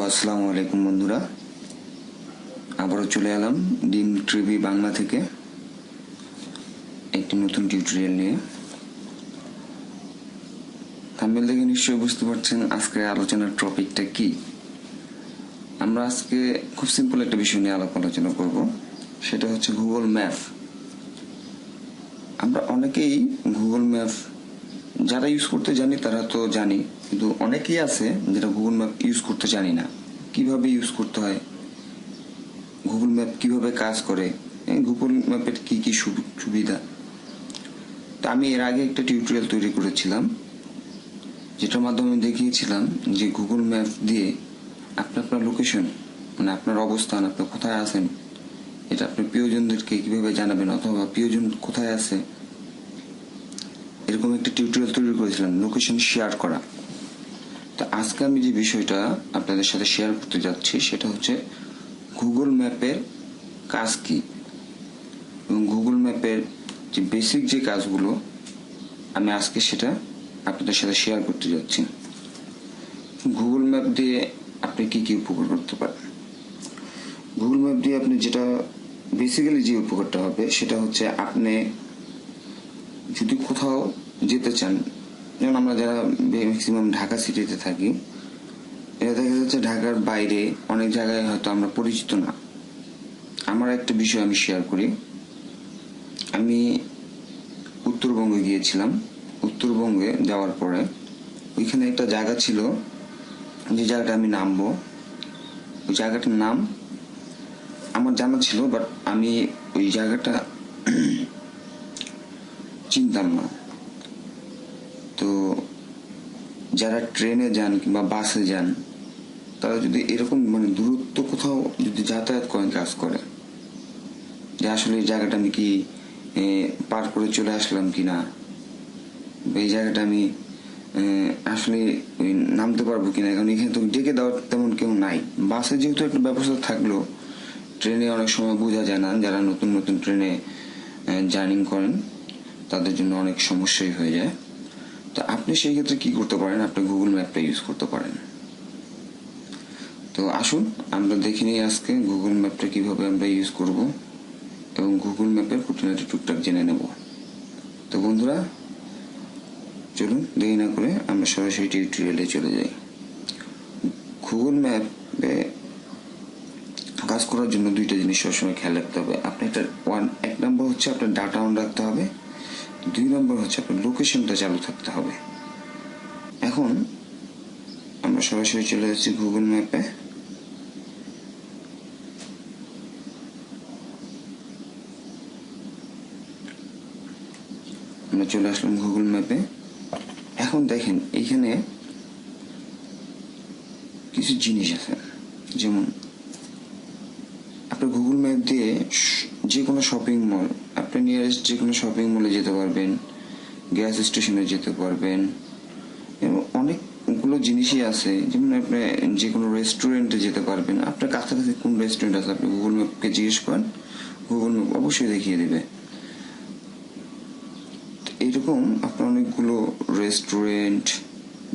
আসসালামু আলাইকুম বন্ধুরা, আবারও চলে এলাম ডিম ট্রিবি বাংলা থেকে একটি নতুন টিউটোরিয়াল নিয়ে। থাম্বনেল দেখে নিশ্চয়ই বুঝতে পারছেন আজকে আলোচনার টপিকটা কি। আমরা আজকে খুব সিম্পল একটা বিষয় নিয়ে আলোচনা করব, সেটা হচ্ছে গুগল ম্যাপ। আমরা অনেকেই গুগল ম্যাপ যারা ইউজ করতে জানি তারা তো জানি, কিন্তু অনেকেই আছে যারা গুগল ম্যাপ ইউজ করতে জানি না। কিভাবে ইউজ করতে হয়, গুগল ম্যাপ কিভাবে কাজ করে, গুগল ম্যাপের কি কি সুবিধা। তো আমি এর আগে একটা টিউটোরিয়াল তৈরি করেছিলাম, যেটার মাধ্যমে দেখিয়েছিলাম যে গুগল ম্যাপ দিয়ে আপনি আপনার লোকেশন, মানে আপনার অবস্থান, আপনি কোথায় আছেন, এটা আপনি প্রিয়জনদেরকে কিভাবে জানাবেন, অথবা প্রিয়জন কোথায় আছে, এরকম একটা টিউটোরিয়াল তৈরি করেছিলাম, লোকেশন শেয়ার করা। তো আজকে আমি যে বিষয়টা আপনাদের সাথে শেয়ার করতে যাচ্ছি সেটা হচ্ছে গুগল ম্যাপের কাজ কি, এবং গুগল ম্যাপের যে বেসিক যে কাজগুলো আমি আজকে সেটা আপনাদের সাথে শেয়ার করতে যাচ্ছি। গুগল ম্যাপ দিয়ে আপনি কি কি উপকার করতে পারেন। গুগল ম্যাপ দিয়ে আপনি যেটা বেসিক্যালি যে উপকারটা হবে সেটা হচ্ছে, আপনি যদি কোথাও যেতে চান, যেমন আমরা যারা ম্যাক্সিমাম ঢাকা সিটিতে থাকি, এটা দেখা যাচ্ছে ঢাকার বাইরে অনেক জায়গায় হয়তো আমরা পরিচিত না। আমার একটা বিষয় আমি শেয়ার করি। আমি উত্তরবঙ্গে গিয়েছিলাম। উত্তরবঙ্গে যাওয়ার পরে ওইখানে একটা জায়গা ছিল, যে জায়গাটা আমি নামবো, ওই জায়গাটার নাম আমার জানা ছিল, বাট আমি ওই জায়গাটা চিনতাম না। তো যারা ট্রেনে যান কিংবা বাসে যান, তারা যদি এরকম মানে দূরত্ব কোথাও যদি যাতায়াত করেন, কাজ করে যে আসলে এই জায়গাটা আমি কি পার করে চলে আসলাম কিনা, এই জায়গাটা আমি আসলে ওই নামতে পারবো কিনা, কারণ এখানে তো ডেকে দেওয়ার তেমন কেউ নাই। বাসে যেহেতু একটা ব্যবস্থা থাকলো, ট্রেনে অনেক সময় বোঝা যায় না। যারা নতুন নতুন ট্রেনে জার্নি করেন তাদের জন্য অনেক সমস্যাই হয়ে যায়। তো আপনি সেই ক্ষেত্রে কি করতে পারেন, আপনি গুগল ম্যাপটা ইউজ করতে পারেন। তো আসুন আমরা দেখে নিই আজকে গুগল ম্যাপটা কিভাবে আমরা ইউজ করব, এবং গুগল ম্যাপের খুঁটিনাটি টুকটাক জেনে নেব। তো বন্ধুরা চলুন দেরি না করে আমরা সরাসরি টিউটোরিয়ালে চলে যাই। গুগল ম্যাপে কাজ করার জন্য দুইটা জিনিস সবসময় খেয়াল রাখতে হবে। আপনি এক নম্বর হচ্ছে আপনার ডাটা অন রাখতে হবে, 2 নম্বর হচ্ছে আপনার লোকেশনটা চালু থাকতে হবে। এখন আমরা সরাসরি চলে যাচ্ছি গুগল ম্যাপে। আমরা চলে আসলাম গুগল ম্যাপে। এখন দেখেন এখানে কিছু জিনিস আছে, যেমন আপনার গুগল ম্যাপ দিয়ে যে কোনো শপিং মল, আপনি নিয়ারেস্ট যে কোনো শপিং মলে যেতে পারবেন, গ্যাস স্টেশনে যেতে পারবেন, এবং অনেকগুলো জিনিসই আছে। যেমন আপনি যে কোনো রেস্টুরেন্টে যেতে পারবেন। আপনার কাছাকাছি কোন রেস্টুরেন্ট আছে আপনি গুগল ম্যাপকে জিজ্ঞেস করেন, গুগল ম্যাপ অবশ্যই দেখিয়ে দেবে। এরকম আপনার অনেকগুলো রেস্টুরেন্ট,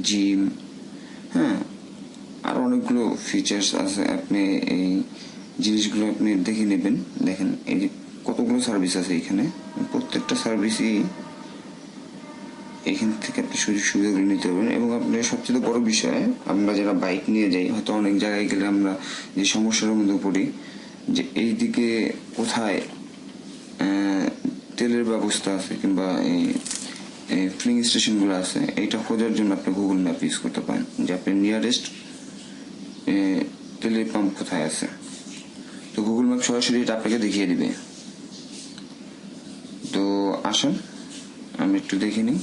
জিম, হ্যাঁ, আর অনেকগুলো ফিচার্স আছে। আপনি এই জিনিসগুলো আপনি দেখে নেবেন। দেখেন এই যে কতগুলো সার্ভিস আছে এখানে, প্রত্যেকটা সার্ভিসই এখান থেকে আপনি সুযোগ সুবিধাগুলো নিতে পারবেন। এবং আপনার সবচেয়ে বড় বিষয়, আমরা যারা বাইক নিয়ে যাই, হয়তো অনেক জায়গায় গেলে আমরা যে সমস্যার মধ্যে পড়ি, যে এইদিকে কোথায় তেলের ব্যবস্থা আছে কিংবা এই ফিলিং স্টেশনগুলো আছে, এইটা খোঁজার জন্য আপনি গুগল ম্যাপ ইউজ করতে পারেন, যে আপনি নিয়ারেস্ট তেলের পাম্প কোথায় আছে। তো গুগল ম্যাপ সরাসরি এটা আপনাকে দেখিয়ে দিবে। তো আসুন আমি একটু দেখে নিই।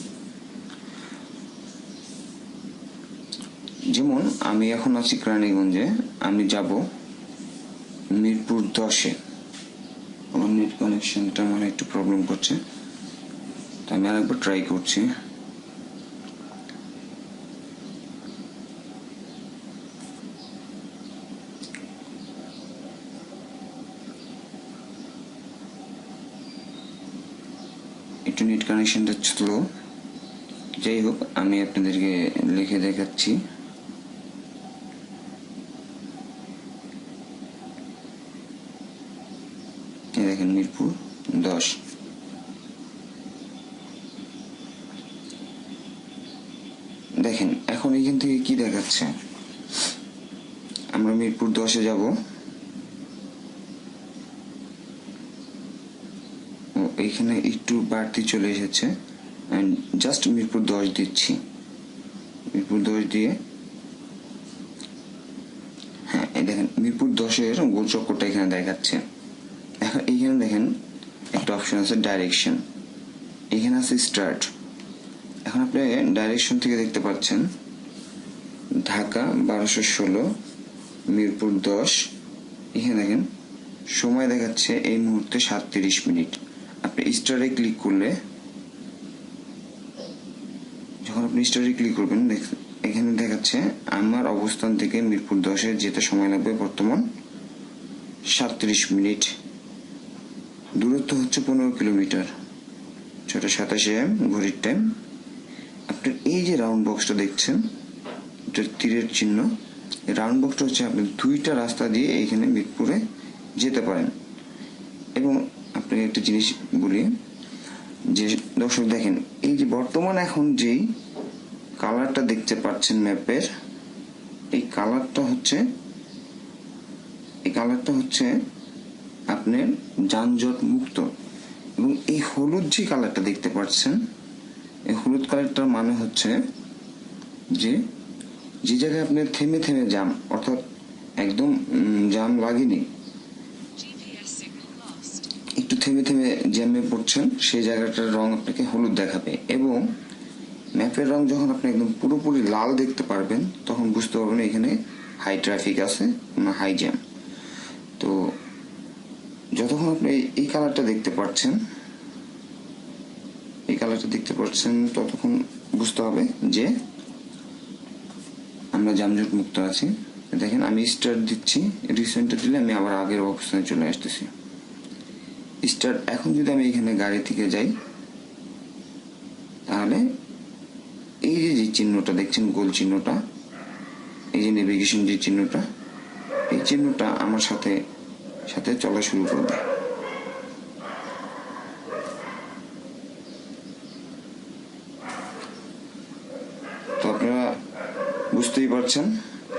যেমন আমি এখন আছি কেরানীগঞ্জে, আমি যাব মিরপুর 10-এ। আমার নেট কানেকশনটা মানে একটু প্রবলেম করছে, তো আমি আরেকবার ট্রাই করছি। একটু নেট কানেকশনটা স্লো। যাই হোক, আমি আপনাদেরকে লিখে দেখাচ্ছি। দেখেন মিরপুর 10। দেখেন এখন এখান থেকে কি দেখাচ্ছে, আমরা মিরপুর 10-এ যাব। এইখানে একটু বাড়তি চলে এসেছে, জাস্ট মিরপুর 10 দিচ্ছি। মিরপুর 10 দিয়ে হ্যাঁ, এই দেখেন মিরপুর 10-এর গোল চক্করটা এখানে দেখাচ্ছে। এখন এইখানে দেখেন একটা অপশন আছে ডাইরেকশন, এখানে আছে স্টার্ট। এখন আপনি ডাইরেকশন থেকে দেখতে পাচ্ছেন ঢাকা 1216, মিরপুর 10। এখানে দেখেন সময় দেখাচ্ছে এই মুহূর্তে 37 মিনিট। আপনি স্টারে ক্লিক করলে, যখন আপনি স্টারে ক্লিক করবেন এখানে দেখাচ্ছে আমার অবস্থান থেকে মিরপুর 10-এ যেতে সময় লাগবে বর্তমান 37 মিনিট। দূরত্ব হচ্ছে 15 কিলোমিটার। 6:27 AM ঘড়ির টাইম। আপনার এই যে রাউন্ড বক্সটা দেখছেন, এটা তীরের চিহ্ন। এই রাউন্ড বক্সটা হচ্ছে আপনি 2টা রাস্তা দিয়ে এইখানে মিরপুরে যেতে পারেন। এবং আপনাকে একটা জিনিস বলি যে দর্শক দেখেন, এই যে বর্তমান এখন যেই কালারটা দেখতে পাচ্ছেন ম্যাপের, এই কালারটা হচ্ছে আপনার যানজট মুক্ত। এবং এই হলুদ যে কালারটা দেখতে পাচ্ছেন, এই হলুদ কালারটার মানে হচ্ছে যে যে জায়গায় আপনি থেমে থেমে জ্যাম, অর্থাৎ একদম জ্যাম লাগেনি, একটু থেমে থেমে জ্যামে পড়ছেন, সেই জায়গাটার রং আপনাকে হলুদ দেখাবে। এবং ম্যাপের রং যখন আপনি একদম পুরোপুরি লাল দেখতে পারবেন, তখন বুঝতে পারবেন এখানে হাই ট্রাফিক আছে না হাই জ্যাম। তো যতক্ষণ আপনি এই কালারটা দেখতে পাচ্ছেন, ততক্ষণ বুঝতে হবে যে আমরা যানজট মুক্ত আছি। দেখেন আমি স্টার্ট দিচ্ছি, রিসেন্টে দিলে আমি আবার আগের অবস্থানে চলে আসতেছি। স্টার্ট। এখন যদি আমি এখানে গাড়ি থেকে যাই, তাহলে এই যে চিহ্নটা দেখছেন, গোল চিহ্নটা, এই যে নেভিগেশন যে চিহ্নটা, এই চিহ্নটা আমার সাথে সাথে চলা শুরু করবে। তো আপনারা বুঝতেই পারছেন।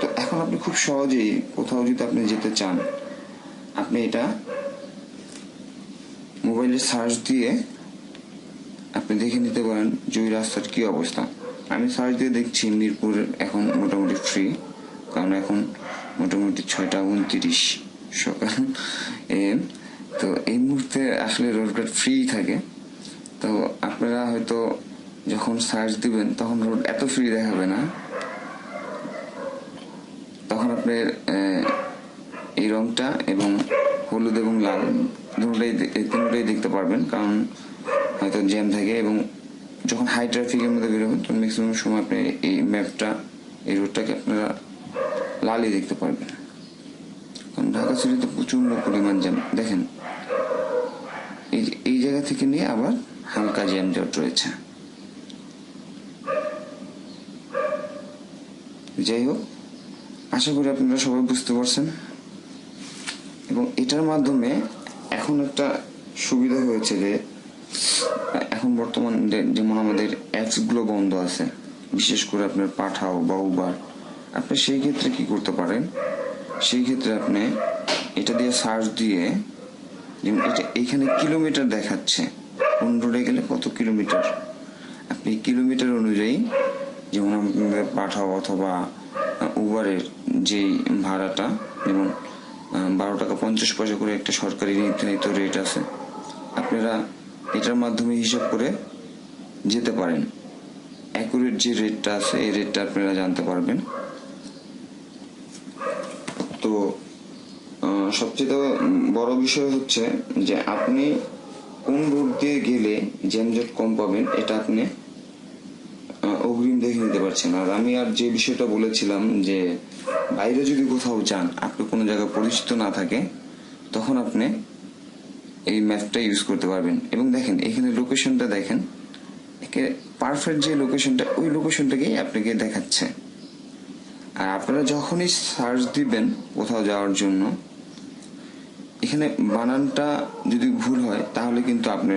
তো এখন আপনি খুব সহজেই কোথাও যদি আপনি যেতে চান, আপনি এটা মোবাইলে সার্চ দিয়ে আপনি দেখে নিতে পারেন যে ওই রাস্তার কি অবস্থা। আমি সার্চ দিয়ে দেখছি মিরপুর এখন মোটামুটি ফ্রি, কারণ এখন মোটামুটি 6:29 সকাল AM। তো এই মুহূর্তে আসলে রোডঘাট ফ্রি থাকে। তো আপনারা হয়তো যখন সার্চ দিবেন তখন রোড এত ফ্রি দেখাবে না, তখন আপনার এই রংটা এবং হলুদ এবং লাল তিনটাই দেখতে পারবেন, কারণ হয়তো জ্যাম থাকে। এবং যখন হাই ট্রাফিকের মধ্যে বেরোবেন তখন ম্যাক্সিমাম সময় আপনি এই ম্যাপটা, এই রোডটাকে আপনারা লালই দেখতে পারবেন, কারণ ঢাকা সিটিতে প্রচন্ড পরিমাণ জ্যাম। দেখেন এই জায়গা থেকে নিয়ে আবার হালকা জ্যাম জট রয়েছে। যাই হোক, আশা করি আপনারা সবাই বুঝতে পারছেন। এবং এটার মাধ্যমে এখন একটা সুবিধা হয়েছে যে এখন বর্তমান যেমন আমাদের অ্যাপসগুলো বন্ধ আছে, বিশেষ করে আপনার পাঠাও বা উবার, আপনি সেই ক্ষেত্রে কি করতে পারেন, সেই ক্ষেত্রে আপনি এটা দিয়ে সার্চ দিয়ে, যেমন এটা এইখানে কিলোমিটার দেখাচ্ছে, কোন রোডে গেলে কত কিলোমিটার, আপনি কিলোমিটার অনুযায়ী, যেমন আপনাদের পাঠাও অথবা উবারের যেই ভাড়াটা, যেমন 12.50 টাকা করে একটা সরকারি নির্ধারিত রেট আছে, আপনারা এটার মাধ্যমে হিসাব করে যেতে পারেন। অ্যাকুরেট যে রেটটা আছে এই রেটটা আপনারা জানতে পারবেন। তো সবচেয়ে বড় বিষয় হচ্ছে যে আপনি কোন রুট দিয়ে গেলে যানজট কম পাবেন, এটা আপনি অগ্রিম দেখে নিতে পারছেন। আর আমি যে বিষয়টা বলেছিলাম যে বাইরে যদি কোথাও যান, আপনি কোনো জায়গা পরিচিত না থাকে, তখন আপনি এই ম্যাপটা ইউজ করতে পারবেন। এবং দেখেন এখানে লোকেশনটা দেখেন, পারফেক্ট যে লোকেশনটা, ওই লোকেশনটাকেই আপনাকে দেখাচ্ছে। আর আপনারা যখনই সার্চ দিবেন কোথাও যাওয়ার জন্য, এখানে বানানটা যদি ভুল হয় তাহলে কিন্তু আপনি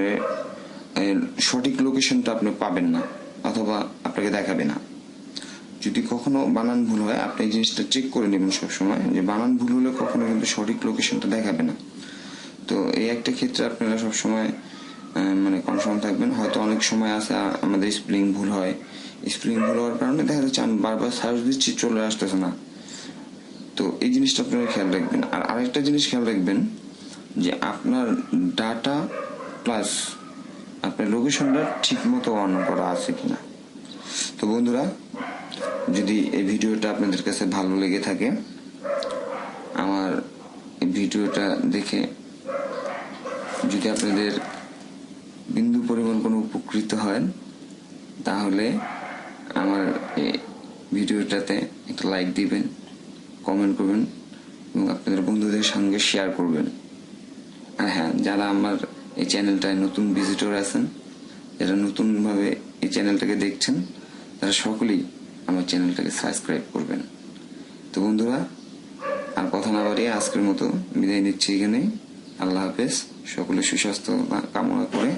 সঠিক লোকেশনটা আপনি পাবেন না অথবা আপনাকে দেখাবে না। যদি কখনো বানান ভুল হয় আপনি এই জিনিসটা চেক করে নেবেন সবসময়, যে বানান ভুল হলে কখনো কিন্তু সঠিক লোকেশনটা দেখাবে না। তো এই একটা ক্ষেত্রে আপনারা সবসময় মানে কনফার্ম থাকবেন। হয়তো অনেক সময় আছে আমাদের স্পেলিং ভুল হয়, স্পেলিং ভুল হওয়ার কারণে দেখা যাচ্ছে আমি বারবার সার্চ দিচ্ছি, চলে আসতেছে না। তো এই জিনিসটা আপনারা খেয়াল রাখবেন। আর আরেকটা জিনিস খেয়াল রাখবেন যে আপনার ডাটা প্লাস আপনার লোকেশনটা ঠিক মতো অন করা আছে কিনা। তো বন্ধুরা, যদি এই ভিডিওটা আপনাদের কাছে ভালো লেগে থাকে, আমার এই ভিডিওটা দেখে যদি আপনাদের বিন্দু পরিমাণ কোনো উপকৃত হয়, তাহলে আমার এই ভিডিওটাতে একটা লাইক দিবেন, কমেন্ট করবেন এবং আপনাদের বন্ধুদের সঙ্গে শেয়ার করবেন। আর হ্যাঁ, যারা আমার এই চ্যানেলটায় নতুন ভিজিটর আছেন, যারা নতুনভাবে এই চ্যানেলটাকে দেখছেন, তারা সকলেই আমার চ্যানেলটাকে সাবস্ক্রাইব করবেন। তো বন্ধুরা, আর কথা না বাড়িয়ে আজকের মতো বিদায় নিচ্ছি এখানেই। আল্লাহ হাফেজ। সকলে সুস্বাস্থ্য কামনা করে